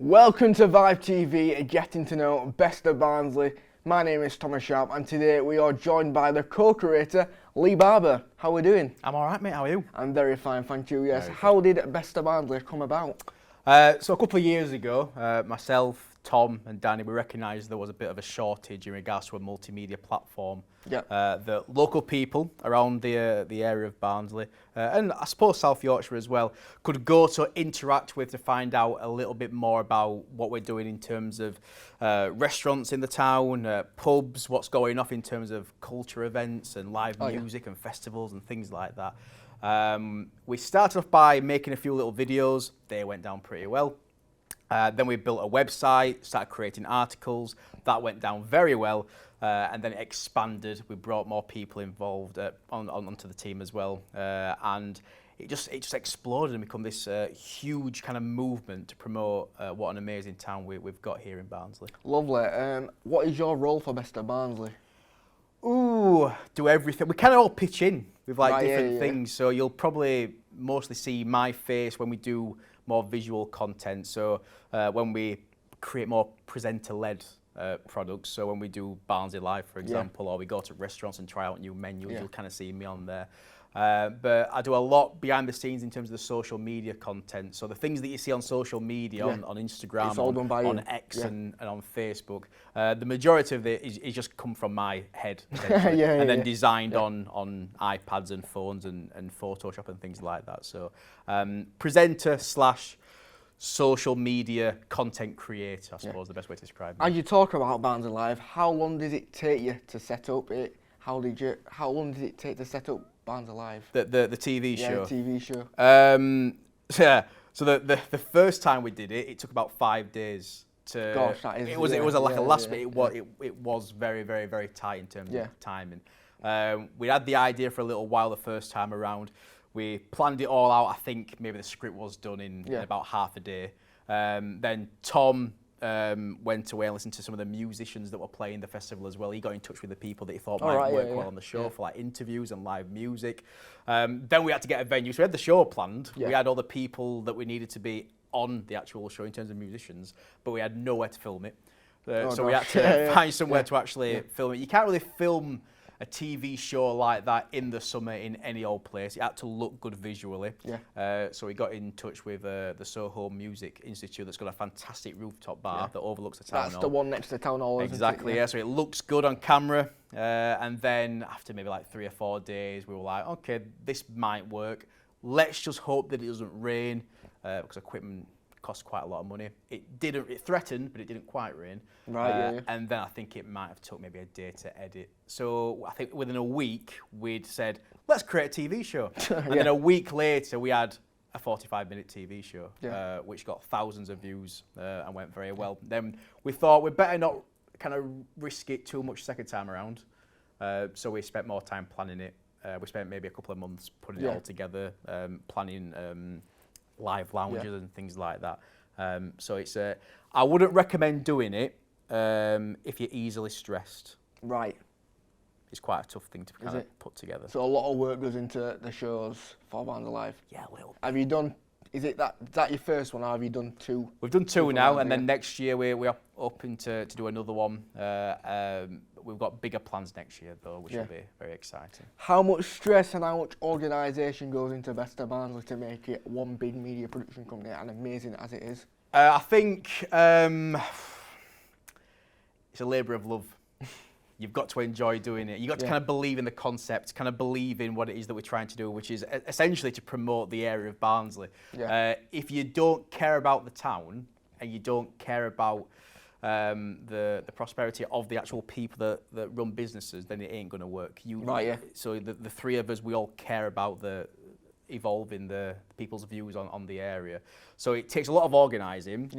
Welcome to Vibe TV, getting to know Best of Barnsley. My name is Thomas Sharp and today we are joined by the co-creator, Lee Barber. How are we doing? I'm alright, mate, how are you? I'm very fine, thank you, yes. How did Best of Barnsley come about? So a couple of years ago, myself, Tom and Danny, we recognised there was a bit of a shortage in regards to a multimedia platform that local people around the area of Barnsley, and I suppose South Yorkshire as well, could go to interact with to find out a little bit more about what we're doing in terms of restaurants in the town, pubs, what's going off in terms of culture events and live music and festivals and things like that. We started off by making a few little videos. They went down pretty well. Then we built a website, started creating articles. That went down very well, and then it expanded. We brought more people involved onto the team as well, and it just exploded and become this huge kind of movement to promote what an amazing town we've got here in Barnsley. Lovely. What is your role for Best of Barnsley? Ooh, do everything. We kind of all pitch in with different things, so you'll probably mostly see my face when we do more visual content. So when we create more presenter-led products, so when we do Barnsley Live, for example, or we go to restaurants and try out new menus, you'll kind of see me on there. But I do a lot behind the scenes in terms of the social media content. So the things that you see on social media, on Instagram, it's all done by on X and on Facebook, the majority of it is just come from my head, and then designed on iPads and phones and Photoshop and things like that. So presenter / social media content creator, I suppose, the best way to describe it. As you talk about Barnsley Live, how long did it take you to set up it? How long did it take to set up Barnsley Live? The TV show? Yeah, the TV show. So the first time we did it, it took about 5 days to... Gosh, that is... It was like a last minute. It was very, very, very tight in terms of timing. We had the idea for a little while the first time around. We planned it all out. I think maybe the script was done in about half a day. Then Tom went away and listened to some of the musicians that were playing the festival as well. He got in touch with the people that he thought might work well on the show for like interviews and live music. Then we had to get a venue. So we had the show planned. We had all the people that we needed to be on the actual show in terms of musicians, but we had nowhere to film it. So we had to find somewhere to actually film it. You can't really film a TV show like that in the summer in any old place. It had to look good visually. So we got in touch with the Soho Music Institute that's got a fantastic rooftop bar that overlooks the town hall. That's the one next to the town hall, Exactly, isn't it? So it looks good on camera. And then after maybe like 3 or 4 days, we were like, okay, this might work. Let's just hope that it doesn't rain, because equipment cost quite a lot of money. It threatened, but it didn't quite rain. And then I think it might have took maybe a day to edit. So I think within a week, we'd said, let's create a TV show. And then a week later, we had a 45-minute TV show, which got thousands of views and went very well. Then we thought we'd better not kind of risk it too much second time around. So we spent more time planning it. We spent maybe a couple of months putting it all together, planning live lounges and things like that. So it's I wouldn't recommend doing it if you're easily stressed. Right. It's quite a tough thing to kind of put together. So a lot of work goes into the shows for Barnsley Live. Yeah, a little. Have you done? Is that your first one, or have you done 2? We've done 2 now, and then next year we're hoping to do another one. We've got bigger plans next year though, which will be very exciting. How much stress and how much organisation goes into Best of Barnsley to make it one big media production company, and amazing as it is? I think it's a labour of love. You've got to enjoy doing it. You've got to kind of believe in the concept, kind of believe in what it is that we're trying to do, which is essentially to promote the area of Barnsley. If you don't care about the town and you don't care about the prosperity of the actual people that run businesses, then it ain't going to work. So the 3 of us, we all care about evolving the people's views on the area. So it takes a lot of organising.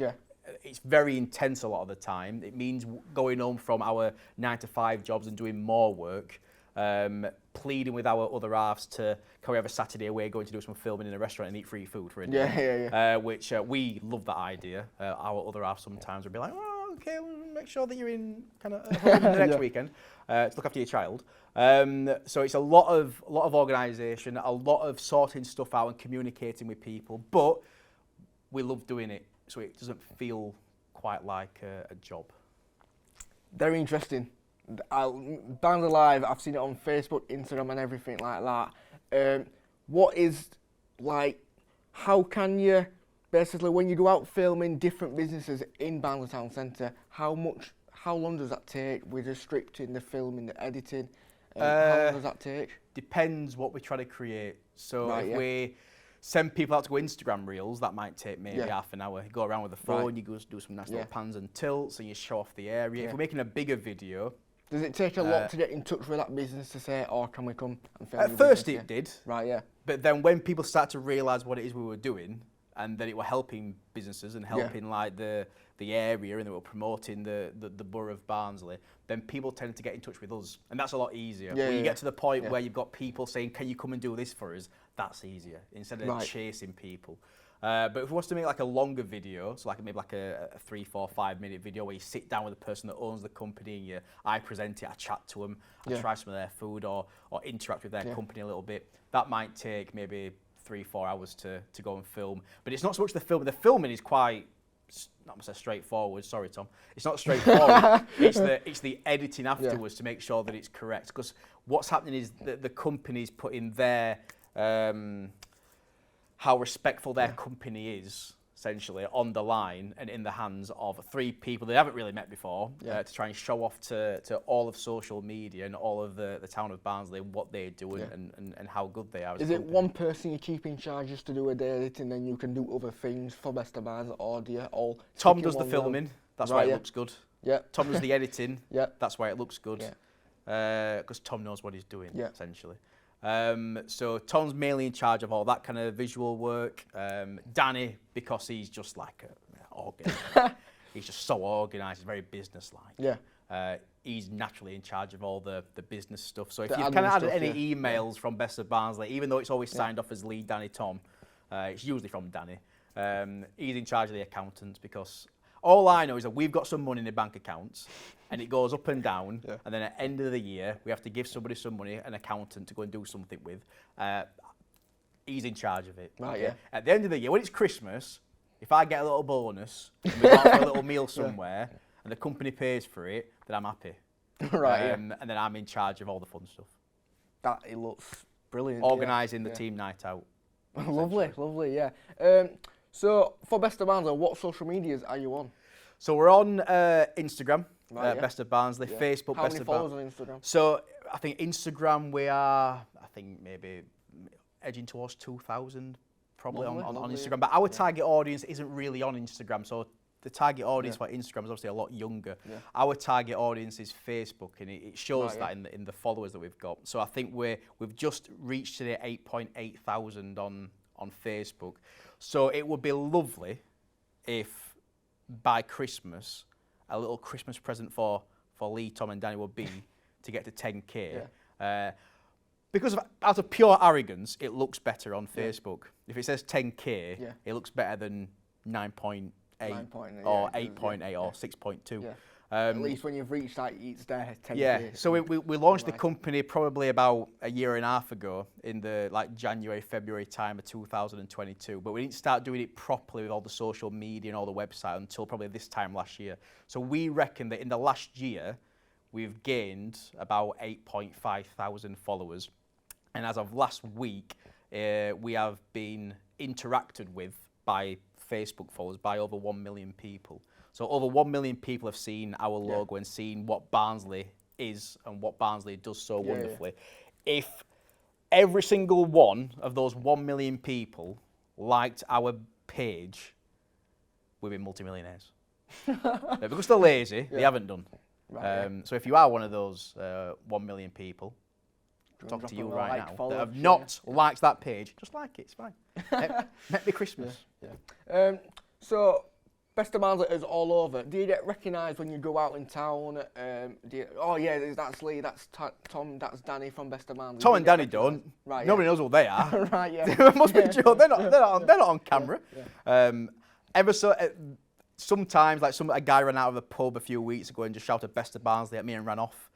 It's very intense a lot of the time. It means going home from our 9-to-5 jobs and doing more work, pleading with our other halves to, can we have a Saturday away going to do some filming in a restaurant and eat free food for a day? Which we love that idea. Our other half sometimes would be like, oh, okay, we'll make sure that you're in kind of home the next weekend to look after your child. So it's a lot of organisation, a lot of sorting stuff out and communicating with people, but we love doing it. so it doesn't feel quite like a job. Very interesting. Barnsley Live, I've seen it on Facebook, Instagram and everything like that. What is, like, how can you, basically when you go out filming different businesses in Barnsley Town Centre, how long does that take with the scripting, the filming, the editing? How long does that take? Depends what we try to create. So if we send people out to go Instagram reels, that might take maybe half an hour. You go around with the phone, you go do some nice little pans and tilts, and you show off the area. If we're making a bigger video... Does it take a lot to get in touch with that business to say, oh, can we come and film At first it did. Right, yeah. But then when people start to realise what it is we were doing, and that it were helping businesses and helping like the area, and they were promoting the borough of Barnsley, then people tend to get in touch with us, and that's a lot easier. When you get to the point where you've got people saying, can you come and do this for us, that's easier, instead of chasing people. But if we want to make like a longer video, so like maybe like a 3, 4, 5 minute video where you sit down with the person that owns the company, and I present it, I chat to them, I try some of their food or interact with their company a little bit, that might take maybe 3, 4 hours to go and film. But it's not so much the film. The filming is quite, not to say straightforward, sorry Tom, it's not straightforward. it's the editing afterwards to make sure that it's correct, because what's happening is that the company's putting their how respectful their company is, essentially, on the line and in the hands of 3 people they haven't really met before, to try and show off to all of social media and all of the town of Barnsley what they do and how good they are as a company. Is it one person you keep in charge just to do a day editing, then you can do other things for Best of Barnsley, or do you all... Tom does the filming, that's why it looks good. Yeah. Tom does the editing, that's why it looks good. Because Tom knows what he's doing, essentially. So Tom's mainly in charge of all that kind of visual work. Danny, because he's just like he's just so organised, very business-like. He's naturally in charge of all the business stuff. So if you've kind of had any emails from Best of Barnsley, even though it's always signed off as Lee, Danny, Tom, it's usually from Danny. He's in charge of the accountants, because all I know is that we've got some money in the bank accounts, and it goes up and down, and then at the end of the year, we have to give somebody some money, an accountant, to go and do something with. He's in charge of it. At the end of the year, when it's Christmas, if I get a little bonus, and we go out for a little meal somewhere, and the company pays for it, then I'm happy. And then I'm in charge of all the fun stuff. It looks brilliant. Organising the team night out. Lovely, yeah. So, for Best of Barnsley, what social medias are you on? So we're on Instagram, Best of Barnsley, Facebook, How Best many of followers on Instagram? So I think Instagram we are, maybe edging towards 2,000 probably on Instagram. But our target audience isn't really on Instagram, so the target audience for Instagram is obviously a lot younger. Our target audience is Facebook, and it shows that in the followers that we've got. So I think we've just reached today 8.8 thousand on Facebook. So it would be lovely if by Christmas, a little Christmas present for Lee, Tom and Danny would be to get to 10k. Because out of pure arrogance, it looks better on Facebook. If it says 10k, it looks better than 9.8 or 8.8 or 6.2. At least when you've reached that, it's there. 10k. Yeah. So we launched the company probably about a year and a half ago, in the January, February time of 2022. But we didn't start doing it properly with all the social media and all the website until probably this time last year. So we reckon that in the last year, we've gained about 8.5 thousand followers. And as of last week, we have been interacted with by Facebook followers by over 1 million people. So over 1 million people have seen our logo and seen what Barnsley is and what Barnsley does so wonderfully. If every single one of those 1 million people liked our page, we'd be multimillionaires. Because they're lazy, they haven't done. So if you are one of those 1 million people, talk to you right now, that have not liked that page, just like it, it's fine. Happy Christmas. So, Best of Barnsley is all over. Do you get recognised when you go out in town? That's Lee, that's Tom, that's Danny from Best of Barnsley. Tom and Danny don't. Nobody knows who they are. Right, Must be true. They're not on camera. Sometimes, like a guy ran out of the pub a few weeks ago and just shouted Best of Barnsley at me and ran off.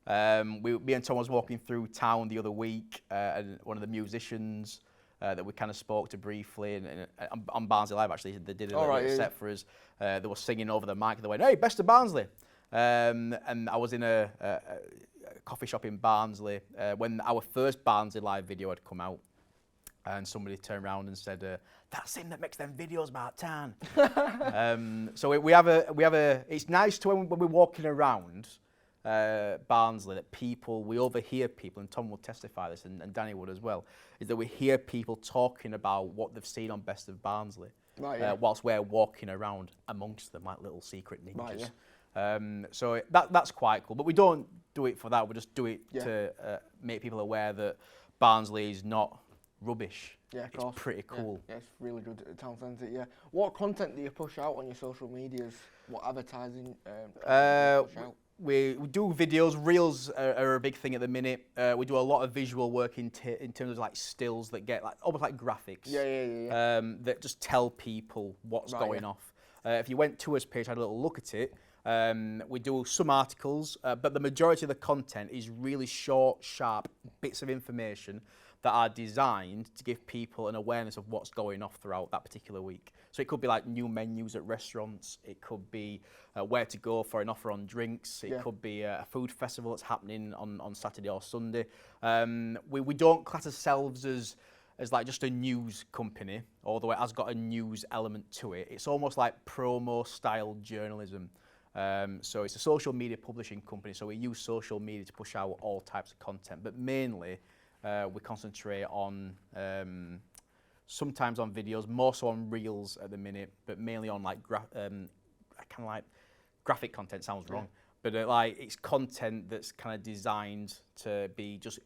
Me and Tom was walking through town the other week, and one of the musicians that we kind of spoke to briefly, and on Barnsley Live actually they did a little set for us. They were singing over the mic. They went, "Hey, best of Barnsley," and I was in a coffee shop in Barnsley when our first Barnsley Live video had come out, and somebody turned around and said, "That's him that makes them videos about town." So we have a. It's nice to when we're walking around Barnsley that we overhear people, and Tom will testify this, and Danny would as well, is that we hear people talking about what they've seen on Best of Barnsley, whilst we're walking around amongst them like little secret ninjas. So that's quite cool, but we don't do it for that. We just do it to make people aware that Barnsley is not rubbish. Yeah, of course. It's pretty cool. Yeah, it's really good at town centre. Yeah. What content do you push out on your social medias? What advertising? Do you push out? We do videos. Reels are a big thing at the minute. We do a lot of visual work in terms of like stills that get like almost like graphics. That just tell people what's going off. If you went to us page, had a little look at it. We do some articles, but the majority of the content is really short, sharp bits of information that are designed to give people an awareness of what's going off throughout that particular week. So it could be like new menus at restaurants, it could be where to go for an offer on drinks, it could be a food festival that's happening on Saturday or Sunday. We don't class ourselves as like just a news company, although it has got a news element to it. It's almost like promo style journalism. So it's a social media publishing company, so we use social media to push out all types of content, but mainly we concentrate on sometimes on videos, more so on reels at the minute, but mainly on like kind of like graphic content. Sounds wrong, but like it's content that's kind of designed to be just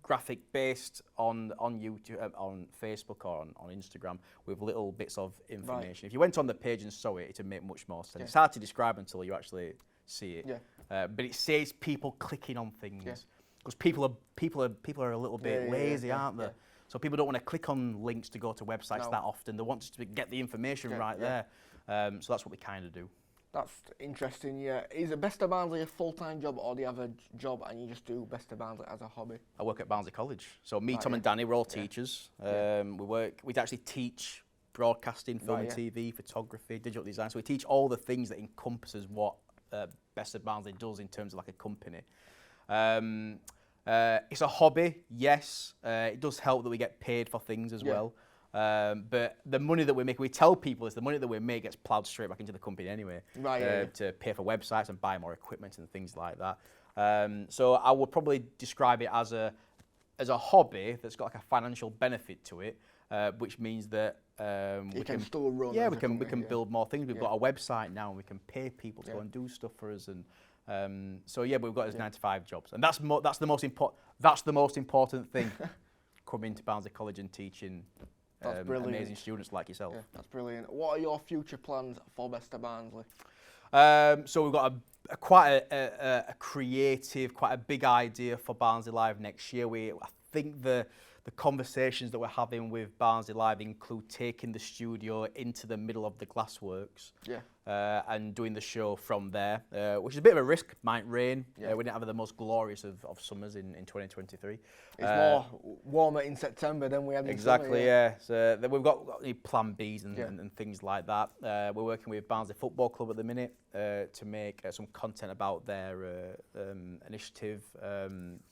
graphic based on YouTube, on Facebook or on Instagram with little bits of information. If you went on the page and saw it, it'd make much more sense. It's hard to describe until you actually see it. But it saves people clicking on things. Because people are a little bit lazy, aren't they? So people don't want to click on links to go to websites that often. They want to get the information there. So that's what we kind of do. That's interesting, yeah. Is it Best of Barnsley a full-time job, or do you have a job and you just do Best of Barnsley as a hobby? I work at Barnsley College. So me, Tom and Danny, we're all teachers. We actually teach broadcasting, film and TV, photography, digital design. So we teach all the things that encompasses what Best of Barnsley does in terms of like a company. It's a hobby, yes. It does help that we get paid for things as well. But the money that we make, we tell people, is the money that we make gets ploughed straight back into the company anyway, to pay for websites and buy more equipment and things like that. So I would probably describe it as a hobby that's got like a financial benefit to it, which means that we can still run. Yeah, we can build more things. We've got a website now, and we can pay people to go and do stuff for us. And so we've got those 9-to-5 jobs, and that's the most important thing. Coming to Barnsley College and teaching amazing students like yourself. Yeah, that's brilliant. What are your future plans for Best of Barnsley? So we've got quite a creative, quite a big idea for Barnsley Live next year. I think the conversations that we're having with Barnsley Live include taking the studio into the middle of the glassworks and doing the show from there, which is a bit of a risk. Might rain. We didn't have the most glorious of summers in 2023. It's more warmer in September than we had in summer. Exactly, So we've got plan Bs and things like that. We're working with Barnsley Football Club at the minute to make some content about their initiative,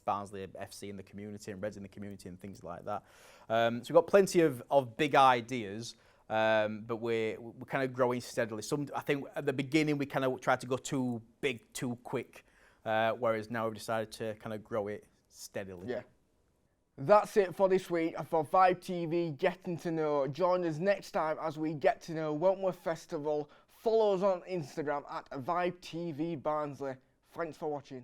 Barnsley FC in the community and Reds in the community and things like that. So we've got plenty of big ideas. But we're kind of growing steadily. I think at the beginning we kind of tried to go too big, too quick, whereas now we've decided to kind of grow it steadily. Yeah. That's it for this week and for Vibe TV Getting to Know. Join us next time as we get to know Wentworth Festival. Follow us on Instagram at Vibe TV Barnsley. Thanks for watching.